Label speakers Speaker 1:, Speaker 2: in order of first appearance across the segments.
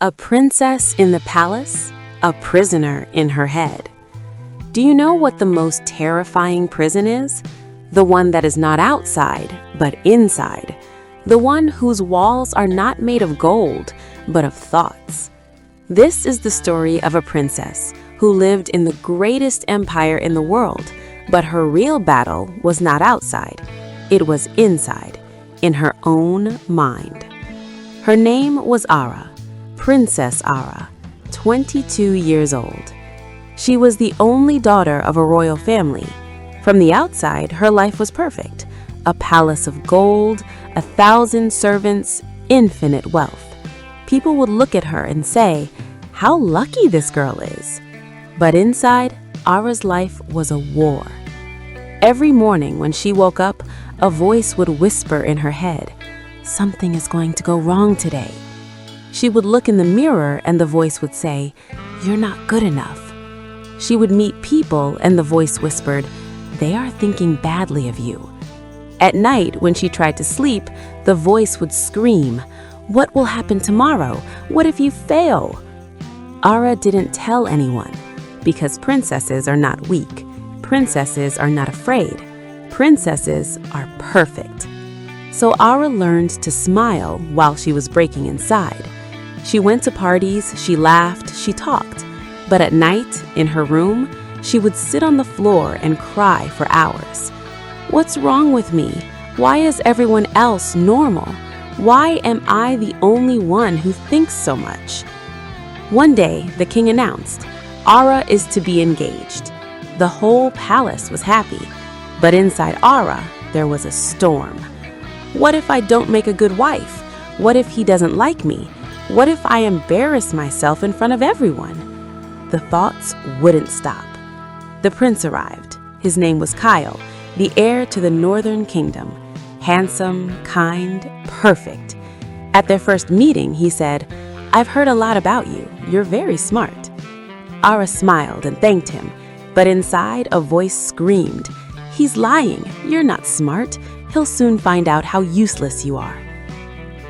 Speaker 1: A princess in the palace, a prisoner in her head. Do you know what the most terrifying prison is? The one that is not outside, but inside. The one whose walls are not made of gold, but of thoughts. This is the story of a princess who lived in the greatest empire in the world, but her real battle was not outside. It was inside, in her own mind. Her name was Ara, Princess Ara, 22 years old. She was the only daughter of a royal family. From the outside, her life was perfect. A palace of gold, 1,000 servants, infinite wealth. People would look at her and say, "How lucky this girl is." But inside, Ara's life was a war. Every morning when she woke up, a voice would whisper in her head, "Something is going to go wrong today." She would look in the mirror and the voice would say, "You're not good enough." She would meet people and the voice whispered, "They are thinking badly of you." At night, when she tried to sleep, the voice would scream, "What will happen tomorrow? What if you fail?" Ara didn't tell anyone, because princesses are not weak. Princesses are not afraid. Princesses are perfect. So Ara learned to smile while she was breaking inside. She went to parties, she laughed, she talked. But at night, in her room, she would sit on the floor and cry for hours. What's wrong with me? Why is everyone else normal? Why am I the only one who thinks so much? One day, the king announced, Ara is to be engaged. The whole palace was happy, but inside Ara, there was a storm. What if I don't make a good wife? What if he doesn't like me? What if I embarrass myself in front of everyone? The thoughts wouldn't stop. The prince arrived. His name was Kyle, the heir to the northern kingdom. Handsome, kind, perfect. At their first meeting, he said, "I've heard a lot about you. You're very smart." Ara smiled and thanked him, but inside a voice screamed, "He's lying. You're not smart. He'll soon find out how useless you are."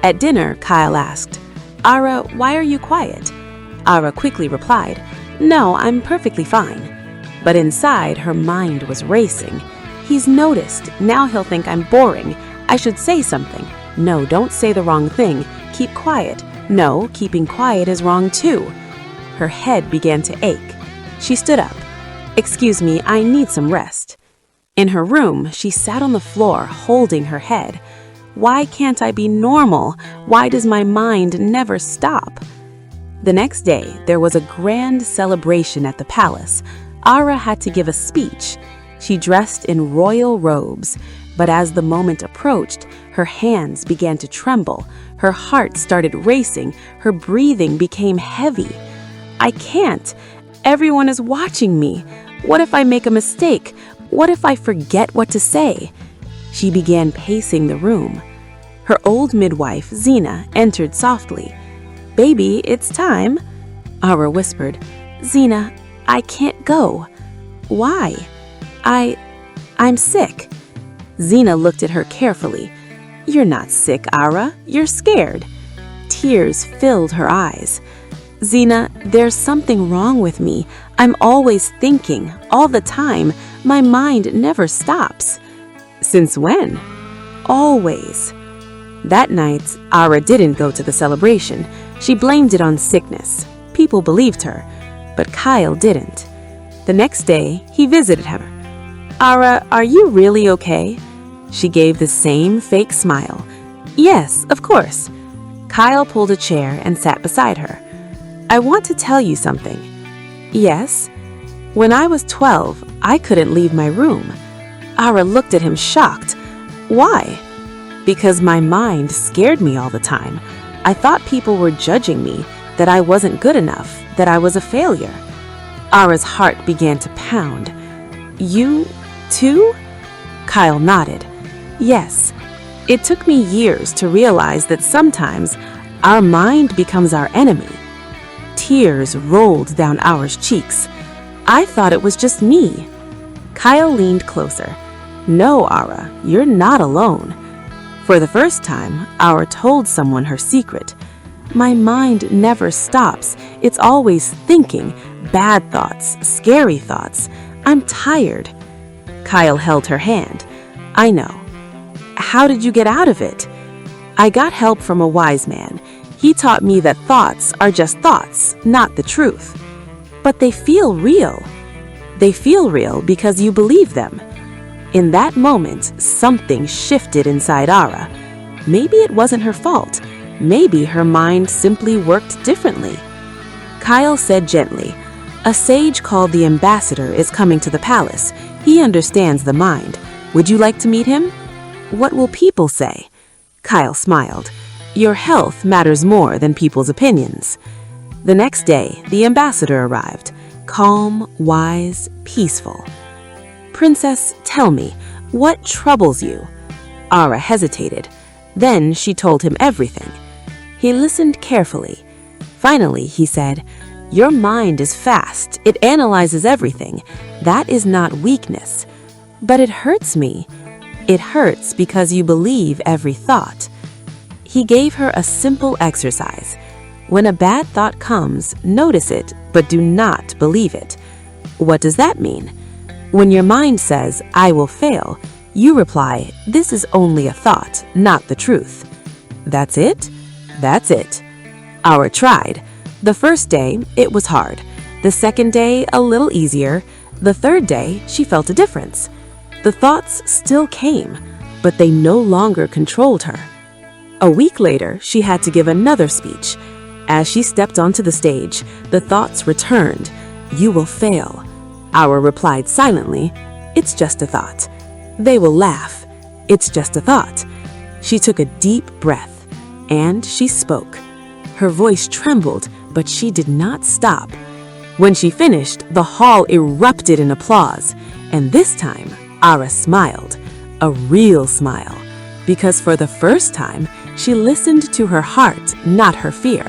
Speaker 1: At dinner, Kyle asked, "Ara, why are you quiet?" Ara quickly replied, "No, I'm perfectly fine." But inside, her mind was racing. "He's noticed. Now he'll think I'm boring. I should say something. No, don't say the wrong thing. Keep quiet. No, keeping quiet is wrong too." Her head began to ache. She stood up. "Excuse me, I need some rest." In her room, she sat on the floor, holding her head. Why can't I be normal? Why does my mind never stop? The next day, there was a grand celebration at the palace. Ara had to give a speech. She dressed in royal robes, but as the moment approached, her hands began to tremble. Her heart started racing. Her breathing became heavy. "I can't. Everyone is watching me. What if I make a mistake? What if I forget what to say?" She began pacing the room. Her old midwife, Zina, entered softly. "Baby, it's time." Ara whispered, "Zina, I can't go." "Why?" I'm sick." Zina looked at her carefully. "You're not sick, Ara. You're scared." Tears filled her eyes. "Zina, there's something wrong with me. I'm always thinking, all the time. My mind never stops." "Since when?" "Always." That night, Ara didn't go to the celebration. She blamed it on sickness. People believed her, but Kyle didn't. The next day, he visited her. "Ara, are you really okay?" She gave the same fake smile. "Yes, of course." Kyle pulled a chair and sat beside her. "I want to tell you something." "Yes?" "When I was 12, I couldn't leave my room." Ara looked at him shocked. "Why?" "Because my mind scared me all the time. I thought people were judging me, that I wasn't good enough, that I was a failure." Ara's heart began to pound. "You too?" Kyle nodded. "Yes. It took me years to realize that sometimes our mind becomes our enemy." Tears rolled down Ara's cheeks. "I thought it was just me." Kyle leaned closer. "No, Ara, you're not alone." For the first time, Ara told someone her secret. My mind never stops. It's always thinking, bad thoughts, scary thoughts. I'm tired. Kyle held her hand. I know. How did you get out of it? I got help from a wise man. He taught me that thoughts are just thoughts, not the truth. But they feel real. They feel real because you believe them. In that moment, something shifted inside Ara. Maybe it wasn't her fault. Maybe her mind simply worked differently. Kyle said gently, "A sage called the ambassador is coming to the palace. He understands the mind. Would you like to meet him?" "What will people say?" Kyle smiled. "Your health matters more than people's opinions." The next day, the ambassador arrived, calm, wise, peaceful. "Princess, tell me, what troubles you?" Ara hesitated. Then she told him everything. He listened carefully. Finally, he said, "Your mind is fast. It analyzes everything. That is not weakness. But it hurts me. It hurts because you believe every thought." He gave her a simple exercise. When a bad thought comes, notice it, but do not believe it. What does that mean? When your mind says, "I will fail," you reply, "This is only a thought, not the truth." That's it? That's it. Aura tried. The first day, it was hard. The second day, a little easier. The third day, she felt a difference. The thoughts still came, but they no longer controlled her. A week later, she had to give another speech. As she stepped onto the stage, the thoughts returned. "You will fail." Aura replied silently, "It's just a thought." They will laugh. "It's just a thought." She took a deep breath, and she spoke. Her voice trembled, but she did not stop. When she finished, the hall erupted in applause, and this time, Ara smiled, a real smile, because for the first time, she listened to her heart, not her fear.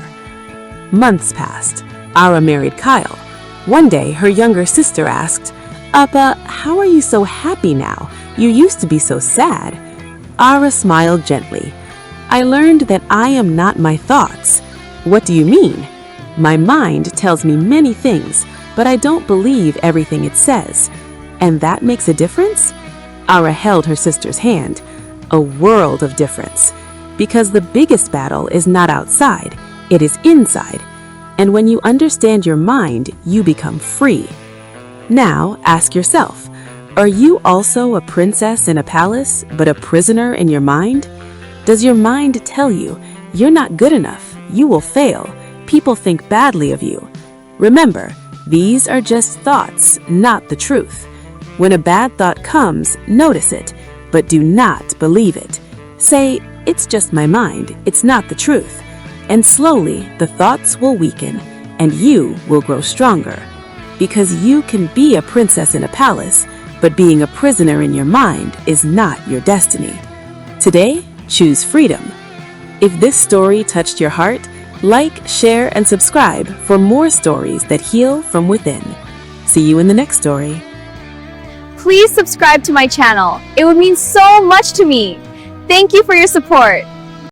Speaker 1: Months passed. Ara married Kyle. One day, her younger sister asked, "Appa, how are you so happy now? You used to be so sad." Ara smiled gently. "I learned that I am not my thoughts." "What do you mean?" "My mind tells me many things, but I don't believe everything it says." "And that makes a difference?" Ara held her sister's hand. A world of difference. Because the biggest battle is not outside, it is inside. And when you understand your mind, you become free. Now, ask yourself, are you also a princess in a palace, but a prisoner in your mind? Does your mind tell you, "You're not good enough, you will fail, people think badly of you"? Remember, these are just thoughts, not the truth. When a bad thought comes, notice it, but do not believe it. Say, "It's just my mind, it's not the truth." And slowly, the thoughts will weaken, and you will grow stronger. Because you can be a princess in a palace, but being a prisoner in your mind is not your destiny. Today, choose freedom. If this story touched your heart, like, share, and subscribe for more stories that heal from within. See you in the next story.
Speaker 2: Please subscribe to my channel. It would mean so much to me. Thank you for your support.